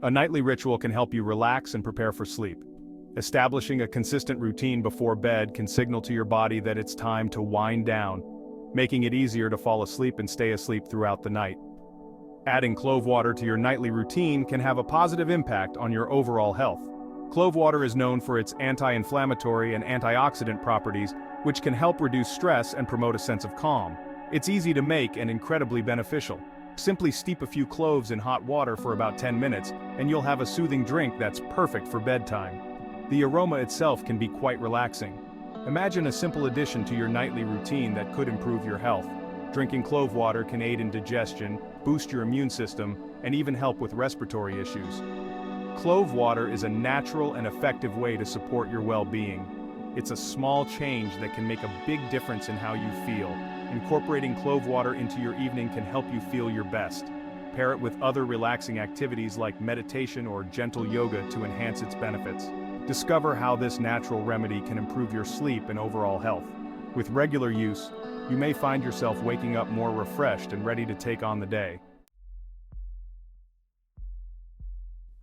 A nightly ritual can help you relax and prepare for sleep. Establishing a consistent routine before bed can signal to your body that it's time to wind down, making it easier to fall asleep and stay asleep throughout the night. Adding clove water to your nightly routine can have a positive impact on your overall health. Clove water is known for its anti-inflammatory and antioxidant properties, which can help reduce stress and promote a sense of calm. It's easy to make and incredibly beneficial. Simply steep a few cloves in hot water for about 10 minutes, and you'll have a soothing drink that's perfect for bedtime. The aroma itself can be quite relaxing. Imagine a simple addition to your nightly routine that could improve your health. Drinking clove water can aid in digestion, boost your immune system, and even help with respiratory issues. Clove water is a natural and effective way to support your well-being. It's a small change that can make a big difference in how you feel. Incorporating clove water into your evening can help you feel your best. Pair it with other relaxing activities like meditation or gentle yoga to enhance its benefits. Discover how this natural remedy can improve your sleep and overall health. With regular use, you may find yourself waking up more refreshed and ready to take on the day.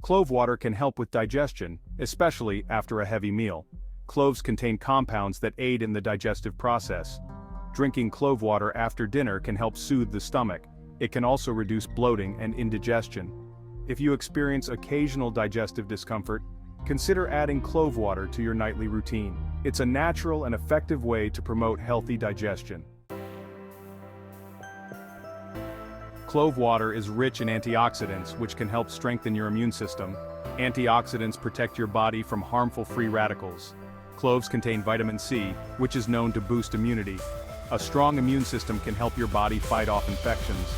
Clove water can help with digestion, especially after a heavy meal. Cloves contain compounds that aid in the digestive process. Drinking clove water after dinner can help soothe the stomach. It can also reduce bloating and indigestion. If you experience occasional digestive discomfort, consider adding clove water to your nightly routine. It's a natural and effective way to promote healthy digestion. Clove water is rich in antioxidants, which can help strengthen your immune system. Antioxidants protect your body from harmful free radicals. Cloves contain vitamin C, which is known to boost immunity. A strong immune system can help your body fight off infections.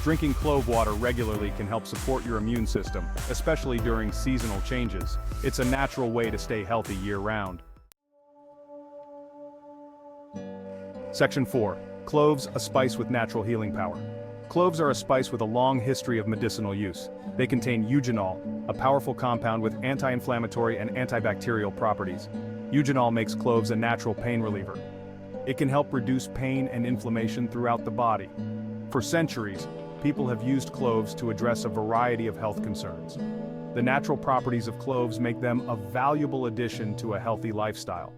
Drinking clove water regularly can help support your immune system, especially during seasonal changes. It's a natural way to stay healthy year-round. Section 4. Cloves, a spice with natural healing power. Cloves are a spice with a long history of medicinal use. They contain eugenol, a powerful compound with anti-inflammatory and antibacterial properties. Eugenol makes cloves a natural pain reliever. It can help reduce pain and inflammation throughout the body. For centuries, people have used cloves to address a variety of health concerns. The natural properties of cloves make them a valuable addition to a healthy lifestyle.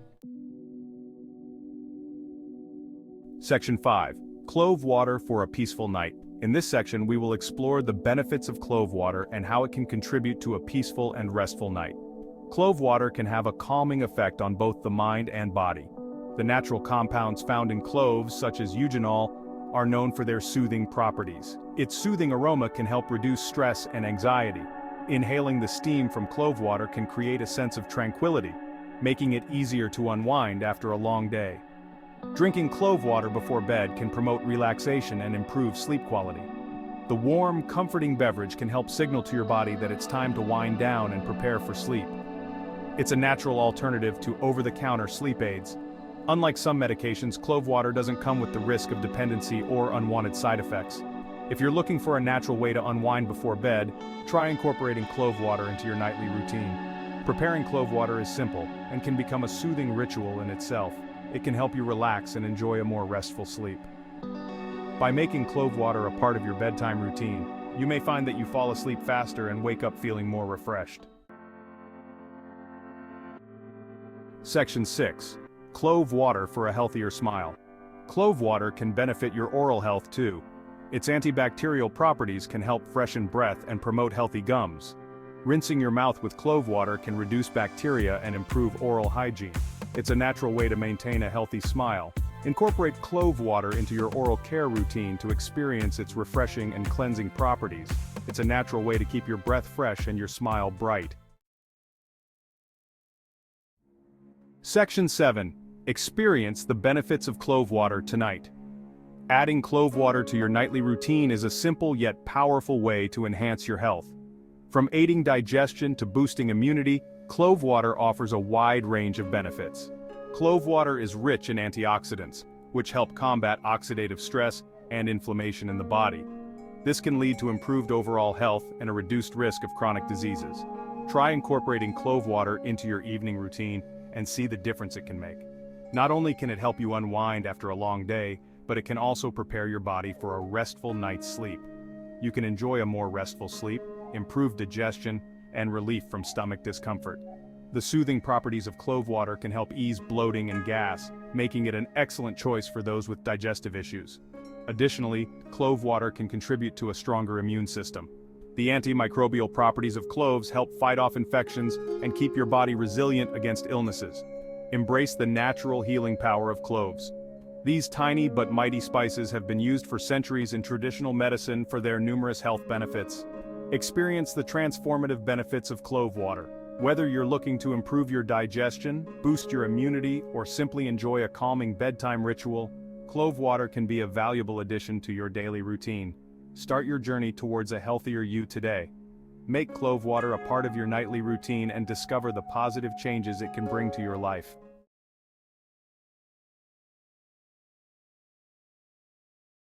Section 5. Clove water for a peaceful night. In this section, we will explore the benefits of clove water and how it can contribute to a peaceful and restful night. Clove water can have a calming effect on both the mind and body. The natural compounds found in cloves, such as eugenol, are known for their soothing properties. Its soothing aroma can help reduce stress and anxiety. Inhaling the steam from clove water can create a sense of tranquility, making it easier to unwind after a long day. Drinking clove water before bed can promote relaxation and improve sleep quality. The warm, comforting beverage can help signal to your body that it's time to wind down and prepare for sleep. It's a natural alternative to over-the-counter sleep aids. Unlike some medications, clove water doesn't come with the risk of dependency or unwanted side effects. If you're looking for a natural way to unwind before bed, try incorporating clove water into your nightly routine. Preparing clove water is simple and can become a soothing ritual in itself. It can help you relax and enjoy a more restful sleep. By making clove water a part of your bedtime routine, you may find that you fall asleep faster and wake up feeling more refreshed. Section 6. Clove water for a healthier smile. Clove water can benefit your oral health too. Its antibacterial properties can help freshen breath and promote healthy gums. Rinsing your mouth with clove water can reduce bacteria and improve oral hygiene. It's a natural way to maintain a healthy smile. Incorporate clove water into your oral care routine to experience its refreshing and cleansing properties. It's a natural way to keep your breath fresh and your smile bright. Section 7. Experience the benefits of clove water tonight. Adding clove water to your nightly routine is a simple yet powerful way to enhance your health. From aiding digestion to boosting immunity, clove water offers a wide range of benefits. Clove water is rich in antioxidants, which help combat oxidative stress and inflammation in the body. This can lead to improved overall health and a reduced risk of chronic diseases. Try incorporating clove water into your evening routine and see the difference it can make. Not only can it help you unwind after a long day, but it can also prepare your body for a restful night's sleep. You can enjoy a more restful sleep improved digestion, and relief from stomach discomfort. The soothing properties of clove water can help ease bloating and gas, making it an excellent choice for those with digestive issues. Additionally, clove water can contribute to a stronger immune system. The antimicrobial properties of cloves help fight off infections and keep your body resilient against illnesses. Embrace the natural healing power of cloves. These tiny but mighty spices have been used for centuries in traditional medicine for their numerous health benefits. Experience the transformative benefits of clove water. Whether you're looking to improve your digestion, boost your immunity, or simply enjoy a calming bedtime ritual, clove water can be a valuable addition to your daily routine. Start your journey towards a healthier you today. Make clove water a part of your nightly routine and discover the positive changes it can bring to your life.